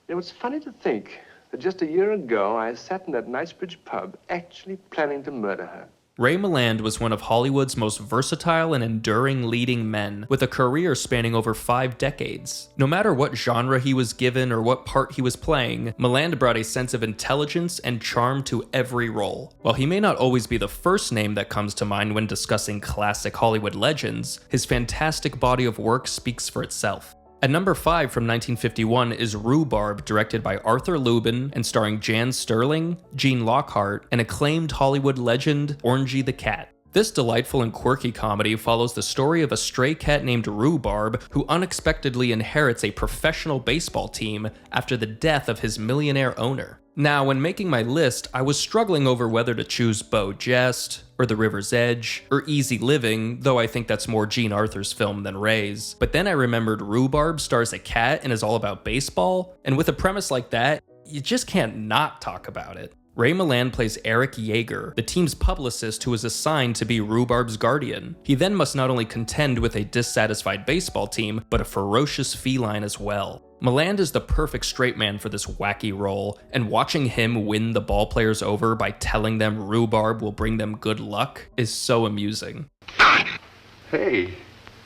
It was funny to think that just a year ago I sat in that Knightsbridge pub actually planning to murder her. Ray Milland was one of Hollywood's most versatile and enduring leading men, with a career spanning over 5 decades. No matter what genre he was given or what part he was playing, Milland brought a sense of intelligence and charm to every role. While he may not always be the first name that comes to mind when discussing classic Hollywood legends, his fantastic body of work speaks for itself. At number 5 from 1951 is Rhubarb, directed by Arthur Lubin and starring Jan Sterling, Gene Lockhart, and acclaimed Hollywood legend Orangey the Cat. This delightful and quirky comedy follows the story of a stray cat named Rhubarb who unexpectedly inherits a professional baseball team after the death of his millionaire owner. Now, when making my list, I was struggling over whether to choose Beau Jest, or The River's Edge, or Easy Living, though I think that's more Jean Arthur's film than Ray's. But then I remembered Rhubarb stars a cat and is all about baseball, and with a premise like that, you just can't not talk about it. Ray Milland plays Eric Yeager, the team's publicist who is assigned to be Rhubarb's guardian. He then must not only contend with a dissatisfied baseball team, but a ferocious feline as well. Milland is the perfect straight man for this wacky role, and watching him win the ballplayers over by telling them Rhubarb will bring them good luck is so amusing. Hey,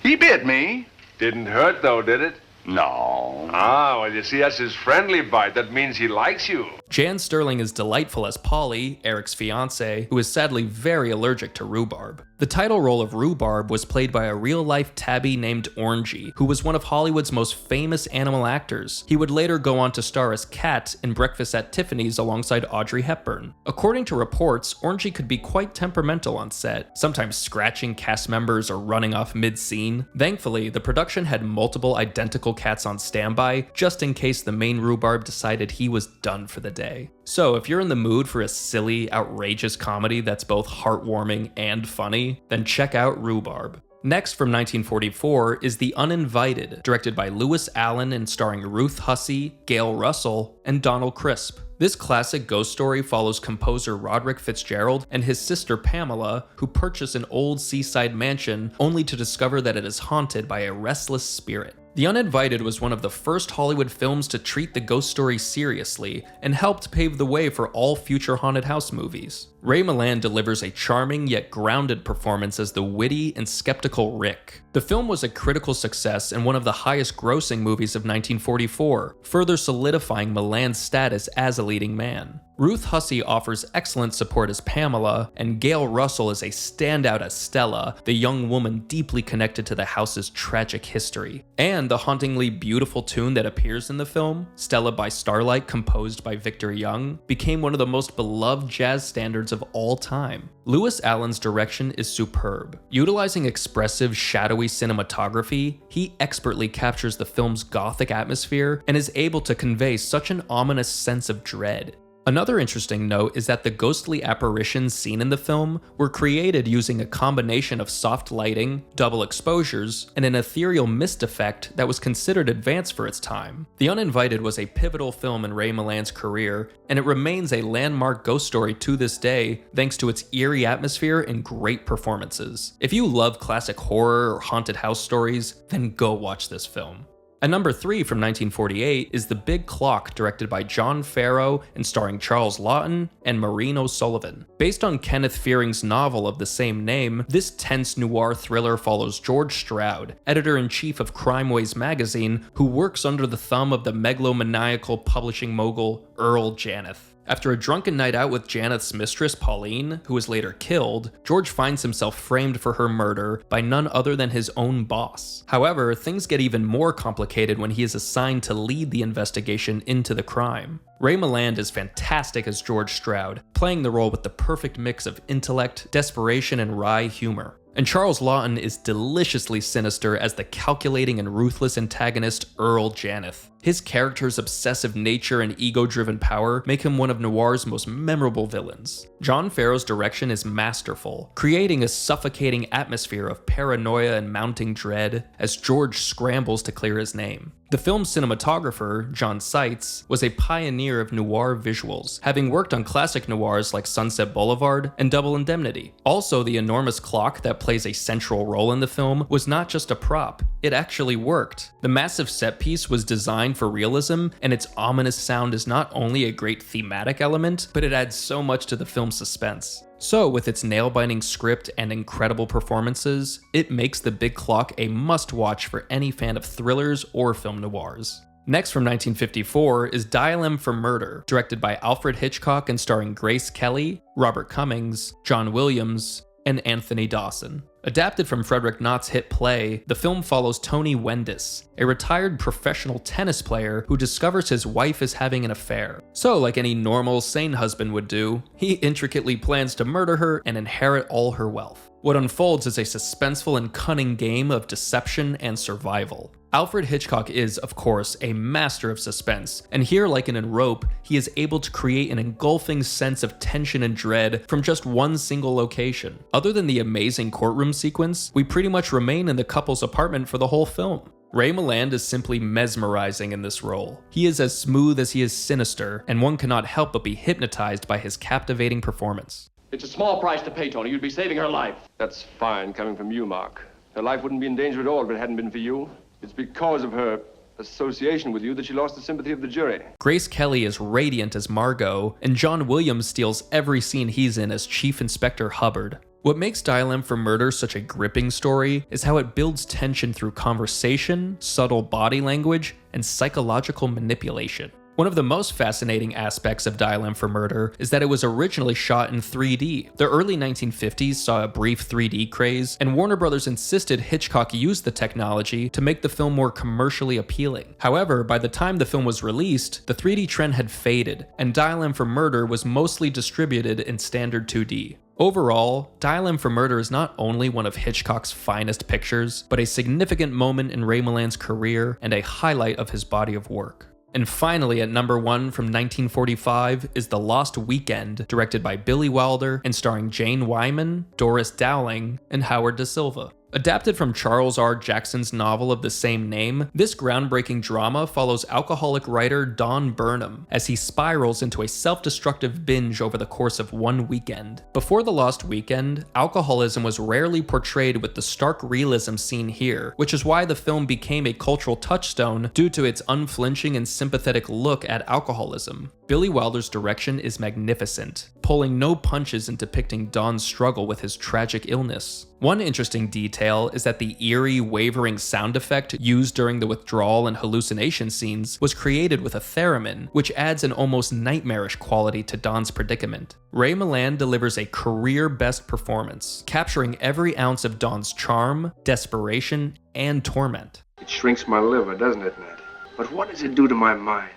he bit me. Didn't hurt though, did it? No. Ah, well, you see, that's his friendly bite. That means he likes you. Jan Sterling is delightful as Polly, Eric's fiancée, who is sadly very allergic to rhubarb. The title role of Rhubarb was played by a real-life tabby named Orangey, who was one of Hollywood's most famous animal actors. He would later go on to star as Kat in Breakfast at Tiffany's alongside Audrey Hepburn. According to reports, Orangey could be quite temperamental on set, sometimes scratching cast members or running off mid-scene. Thankfully, the production had multiple identical cats on standby, just in case the main Rhubarb decided he was done for the day. So if you're in the mood for a silly, outrageous comedy that's both heartwarming and funny, then check out Rhubarb. Next from 1944 is The Uninvited, directed by Lewis Allen and starring Ruth Hussey, Gail Russell, and Donald Crisp. This classic ghost story follows composer Roderick Fitzgerald and his sister Pamela, who purchase an old seaside mansion only to discover that it is haunted by a restless spirit. The Uninvited was one of the first Hollywood films to treat the ghost story seriously and helped pave the way for all future haunted house movies. Ray Milland delivers a charming yet grounded performance as the witty and skeptical Rick. The film was a critical success and one of the highest grossing movies of 1944, further solidifying Milland's status as a leading man. Ruth Hussey offers excellent support as Pamela, and Gail Russell is a standout as Stella, the young woman deeply connected to the house's tragic history. And the hauntingly beautiful tune that appears in the film, Stella by Starlight, composed by Victor Young, became one of the most beloved jazz standards of all time. Lewis Allen's direction is superb. Utilizing expressive, shadowy cinematography, he expertly captures the film's gothic atmosphere and is able to convey such an ominous sense of dread. Another interesting note is that the ghostly apparitions seen in the film were created using a combination of soft lighting, double exposures, and an ethereal mist effect that was considered advanced for its time. The Uninvited was a pivotal film in Ray Milland's career, and it remains a landmark ghost story to this day thanks to its eerie atmosphere and great performances. If you love classic horror or haunted house stories, then go watch this film. At number 3 from 1948 is The Big Clock, directed by John Farrow and starring Charles Laughton and Maureen O'Sullivan. Based on Kenneth Fearing's novel of the same name, this tense noir thriller follows George Stroud, editor-in-chief of Crime Waves magazine, who works under the thumb of the megalomaniacal publishing mogul Earl Janeth. After a drunken night out with Janeth's mistress, Pauline, who was later killed, George finds himself framed for her murder by none other than his own boss. However, things get even more complicated when he is assigned to lead the investigation into the crime. Ray Milland is fantastic as George Stroud, playing the role with the perfect mix of intellect, desperation, and wry humor. And Charles Laughton is deliciously sinister as the calculating and ruthless antagonist Earl Janeth. His character's obsessive nature and ego-driven power make him one of noir's most memorable villains. John Farrow's direction is masterful, creating a suffocating atmosphere of paranoia and mounting dread as George scrambles to clear his name. The film's cinematographer, John Seitz, was a pioneer of noir visuals, having worked on classic noirs like Sunset Boulevard and Double Indemnity. Also, the enormous clock that plays a central role in the film was not just a prop, it actually worked. The massive set piece was designed for realism, and its ominous sound is not only a great thematic element, but it adds so much to the film's suspense. So, with its nail-biting script and incredible performances, it makes The Big Clock a must-watch for any fan of thrillers or film noirs. Next from 1954 is Dial M for Murder, directed by Alfred Hitchcock and starring Grace Kelly, Robert Cummings, John Williams, and Anthony Dawson. Adapted from Frederick Knott's hit play, the film follows Tony Wendis, a retired professional tennis player who discovers his wife is having an affair. So, like any normal, sane husband would do, he intricately plans to murder her and inherit all her wealth. What unfolds is a suspenseful and cunning game of deception and survival. Alfred Hitchcock is, of course, a master of suspense, and here, like in Rope, he is able to create an engulfing sense of tension and dread from just one single location. Other than the amazing courtroom sequence, we pretty much remain in the couple's apartment for the whole film. Ray Milland is simply mesmerizing in this role. He is as smooth as he is sinister, and one cannot help but be hypnotized by his captivating performance. It's a small price to pay, Tony. You'd be saving her life. That's fine coming from you, Mark. Her life wouldn't be in danger at all if it hadn't been for you. It's because of her association with you that she lost the sympathy of the jury. Grace Kelly is radiant as Margot, and John Williams steals every scene he's in as Chief Inspector Hubbard. What makes Dial M for Murder such a gripping story is how it builds tension through conversation, subtle body language, and psychological manipulation. One of the most fascinating aspects of Dial M for Murder is that it was originally shot in 3D. The early 1950s saw a brief 3D craze, and Warner Brothers insisted Hitchcock use the technology to make the film more commercially appealing. However, by the time the film was released, the 3D trend had faded, and Dial M for Murder was mostly distributed in standard 2D. Overall, Dial M for Murder is not only one of Hitchcock's finest pictures, but a significant moment in Ray Milland's career and a highlight of his body of work. And finally, at number 1 from 1945 is The Lost Weekend, directed by Billy Wilder and starring Jane Wyman, Doris Dowling, and Howard Da Silva. Adapted from Charles R. Jackson's novel of the same name, this groundbreaking drama follows alcoholic writer Don Burnham as he spirals into a self-destructive binge over the course of one weekend. Before The Lost Weekend, alcoholism was rarely portrayed with the stark realism seen here, which is why the film became a cultural touchstone due to its unflinching and sympathetic look at alcoholism. Billy Wilder's direction is magnificent, pulling no punches in depicting Don's struggle with his tragic illness. One interesting detail is that the eerie, wavering sound effect used during the withdrawal and hallucination scenes was created with a theremin, which adds an almost nightmarish quality to Don's predicament. Ray Milland delivers a career-best performance, capturing every ounce of Don's charm, desperation, and torment. It shrinks my liver, doesn't it, Ned? But what does it do to my mind?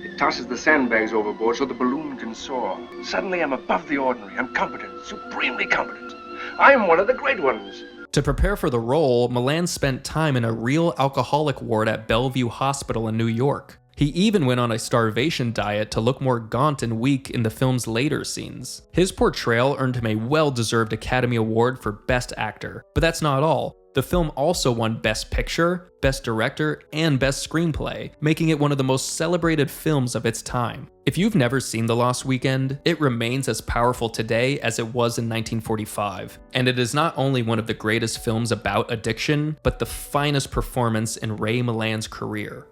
It tosses the sandbags overboard so the balloon can soar. Suddenly I'm above the ordinary. I'm competent, supremely competent. I'm one of the great ones. To prepare for the role, Milland spent time in a real alcoholic ward at Bellevue Hospital in New York. He even went on a starvation diet to look more gaunt and weak in the film's later scenes. His portrayal earned him a well-deserved Academy Award for Best Actor. But that's not all. The film also won Best Picture, Best Director, and Best Screenplay, making it one of the most celebrated films of its time. If you've never seen The Lost Weekend, it remains as powerful today as it was in 1945. And it is not only one of the greatest films about addiction, but the finest performance in Ray Milland's career.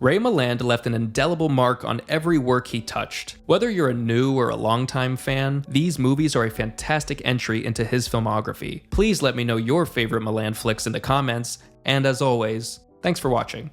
Ray Milland left an indelible mark on every work he touched. Whether you're a new or a longtime fan, these movies are a fantastic entry into his filmography. Please let me know your favorite Milland flicks in the comments, and as always, thanks for watching.